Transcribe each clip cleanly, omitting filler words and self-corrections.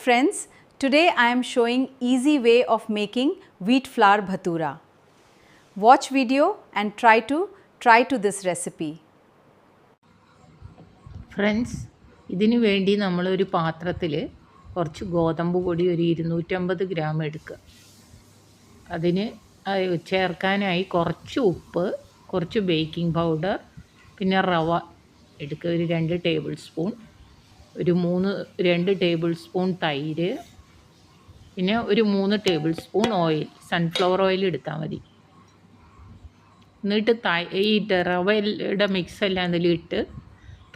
Friends, today I am showing easy way of making wheat flour bhatura. Watch video and try to this recipe. Friends, ഇതിനു വേണ്ടി നമ്മളൊരു പാത്രത്തിൽ കുറച്ച് ഗോതമ്പ് പൊടി ഒരു 250 ഗ്രാം എടുക്കുക. അതിന് ചേർക്കാനായി കുറച്ച് ഉപ്പ്, കുറച്ച് ബേക്കിംഗ് പൗഡർ, പിന്നെ റവ എടുക്കുക ഒരു 2 ടേബിൾ സ്പൂൺ, ഒരു 2 ടേബിൾ സ്പൂൺ തൈര്, പിന്നെ ഒരു 3 table spoon oil, sunflower oil എടുത്താൽ മതി. എന്നിട്ട് ഈ റവയുടെ മിക്സ് എല്ലാം അതിലിട്ട്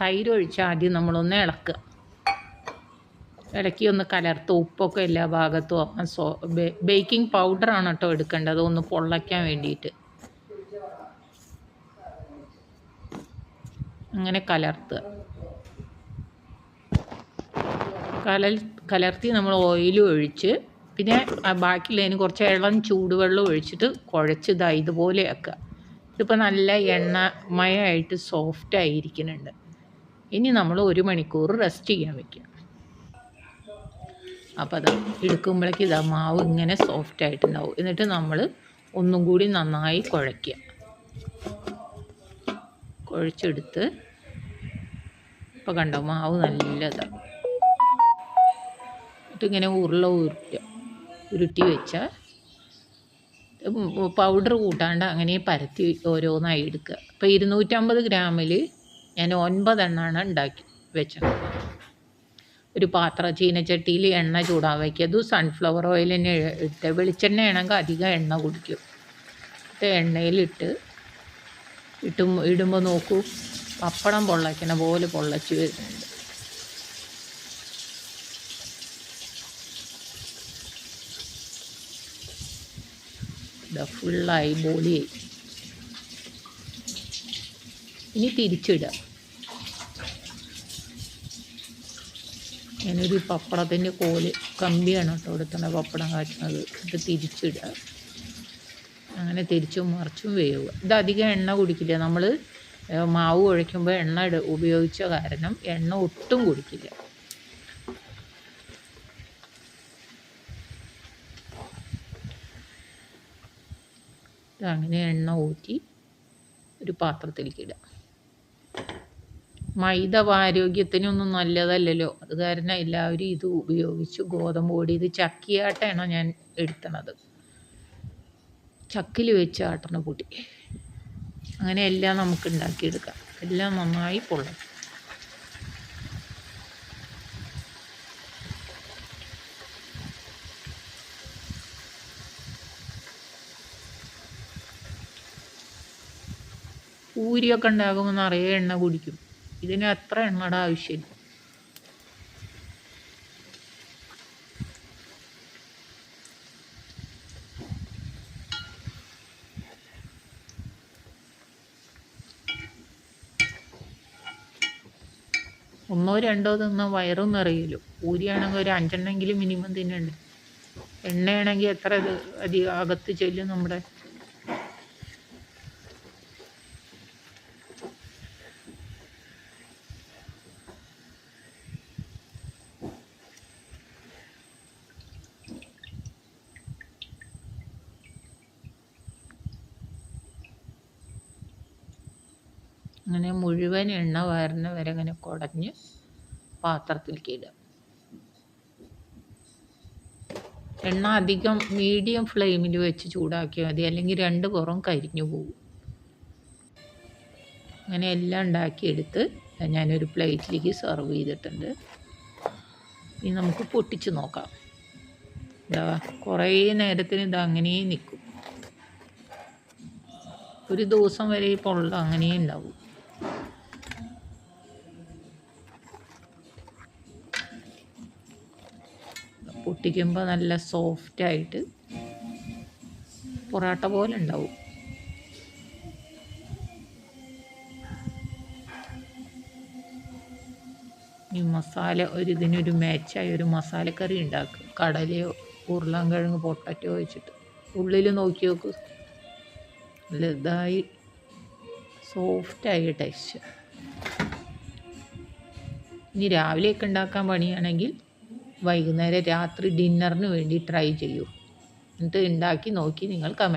തൈര് ഒഴിച്ച് ആദ്യം നമ്മളൊന്ന് ഇളക്കുക. ഇളക്കി ഒന്ന് കലർത്ത് ഉപ്പൊക്കെ എല്ലാ ഭാഗത്തും ബേക്കിംഗ് പൗഡറാണ് കേട്ടോ എടുക്കേണ്ടത്, ഒന്ന് പൊള്ളയ്ക്കാൻ വേണ്ടിയിട്ട്. അങ്ങനെ കലർത്തുക. കലർത്തി നമ്മൾ ഓയിലും ഒഴിച്ച് പിന്നെ ബാക്കിയുള്ളതിന് കുറച്ച് ഇളം ചൂടുവെള്ളം ഒഴിച്ചിട്ട് കുഴച്ച് ഇതുപോലെ ആക്കുക. ഇതിപ്പോൾ നല്ല എണ്ണമയമായിട്ട് സോഫ്റ്റായിരിക്കുന്നുണ്ട്. ഇനി നമ്മൾ 1 മണിക്കൂർ റെസ്റ്റ് ചെയ്യാൻ വയ്ക്കുക. അപ്പോൾ അത് എടുക്കുമ്പോഴേക്ക് മാവ് ഇങ്ങനെ സോഫ്റ്റായിട്ടുണ്ടാവും. എന്നിട്ട് നമ്മൾ ഒന്നും കൂടി നന്നായി കുഴയ്ക്കുക. കുഴച്ചെടുത്ത് ഇപ്പോൾ കണ്ടോ മാവ് നല്ലതാണ്. ഇങ്ങനെ ഉരുട്ടി വെച്ചാൽ പൗഡർ കൂട്ടാണ്ട് അങ്ങനെ പരത്തി ഓരോന്നായി എടുക്കുക. ഇപ്പോൾ 250 ഗ്രാമിൽ ഞാൻ 9 എണ്ണമാണ് ഉണ്ടാക്കി വെച്ചത്. ഒരു ചീനച്ചട്ടിയിൽ എണ്ണ ചൂടാൻ വയ്ക്കുക. അത് സൺഫ്ലവർ ഓയിൽ തന്നെ ഇട്ട്, വെളിച്ചെണ്ണ ആണെങ്കിൽ അധികം എണ്ണ കുടിക്കും. എണ്ണയിലിട്ട് ഇടുമ്പോൾ നോക്കൂ, പപ്പടം പൊള്ളയ്ക്കണ പോലെ പൊള്ളച്ച് വരുന്നുണ്ട്. ഫുള്ളായി ബോളിയായി. ഇനി തിരിച്ചിടുക. ഞാനൊരു പപ്പടത്തിൻ്റെ കമ്പിയാണ് കേട്ടോ എടുത്തുള്ള പപ്പടം കാച്ചുന്നത്. ഇത് തിരിച്ചിടുക. അങ്ങനെ തിരിച്ചും മറിച്ചും വേവുക. ഇത് അധികം എണ്ണ കുടിക്കില്ല. നമ്മൾ മാവ് കുഴയ്ക്കുമ്പോൾ എണ്ണ ഉപയോഗിച്ച കാരണം എണ്ണ ഒട്ടും കുടിക്കില്ല. അങ്ങനെ എണ്ണ ഊറ്റി ഒരു പാത്രത്തിലേക്ക് ഇടുക. മൈദ ആരോഗ്യത്തിനൊന്നും നല്ലതല്ലല്ലോ, അത് കാരണം എല്ലാവരും ഇത് ഉപയോഗിച്ച് ഗോതമ്പ് പൊടി, ഇത് ചക്കിയാട്ടാണ് ഞാൻ എടുത്തത്, ചക്കിൽ വെച്ച് ആട്ടണ പൊടി. അങ്ങനെ എല്ലാം നമുക്ക് ഉണ്ടാക്കിയെടുക്കാം. എല്ലാം നന്നായി പൊള്ളും. പൂരിയൊക്കെ ഉണ്ടാകുമ്പോൾ നിറയെ എണ്ണ കുടിക്കും. ഇതിന് അത്ര എണ്ണയുടെ ആവശ്യമില്ല. ഒന്നോ രണ്ടോ തിന്നാൽ വയറും നിറയില്ലോ. പൂരിയാണെങ്കിൽ ഒരു 5 എണ്ണമെങ്കിലും മിനിമം തിന്നണ്ടേ. എണ്ണയാണെങ്കിൽ എത്ര അധികം അകത്ത് ചെല്ലും നമ്മുടെ. അങ്ങനെ മുഴുവൻ എണ്ണ വരണ വരെ ഇങ്ങനെ കുടഞ്ഞ് പാത്രത്തിലേക്ക് ഇടുക. എണ്ണ അധികം മീഡിയം ഫ്ലെയിമിൽ വെച്ച് ചൂടാക്കിയാൽ മതി, അല്ലെങ്കിൽ 2 പുറം കരിഞ്ഞു പോകും. അങ്ങനെ എല്ലാം ഉണ്ടാക്കിയെടുത്ത് ഞാനൊരു പ്ലേറ്റിലേക്ക് സെർവ് ചെയ്തിട്ടുണ്ട്. ഇനി നമുക്ക് പൊട്ടിച്ച് നോക്കാം. കുറേ നേരത്തിന് ഇത് അങ്ങനെ നിൽക്കും. ഒരു ദിവസം വരെ ഈ പൊള്ള അങ്ങനെ ഉണ്ടാവും. പൊട്ടിക്കുമ്പോൾ നല്ല സോഫ്റ്റായിട്ട് പൊറോട്ട പോലെ ഉണ്ടാവും. ഈ മസാല ഇതിനൊരു മാച്ചായ ഒരു മസാലക്കറി ഉണ്ടാക്കും. കടലയോ ഉരുളൻകിഴങ്ങ് പൊട്ടറ്റോ വെച്ചിട്ട് ഉള്ളിൽ നോക്കി നോക്ക്, നല്ല ഇതായി സോഫ്റ്റായ ടേസ്റ്റ്. ഇനി രാവിലെയൊക്കെ ഉണ്ടാക്കാൻ പണിയാണെങ്കിൽ വൈകുന്നേരം രാത്രി ഡിന്നറിന് വേണ്ടി ട്രൈ ചെയ്യൂ. എന്നിട്ട് ഉണ്ടാക്കി നോക്കി നിങ്ങൾ കമൻറ്റ്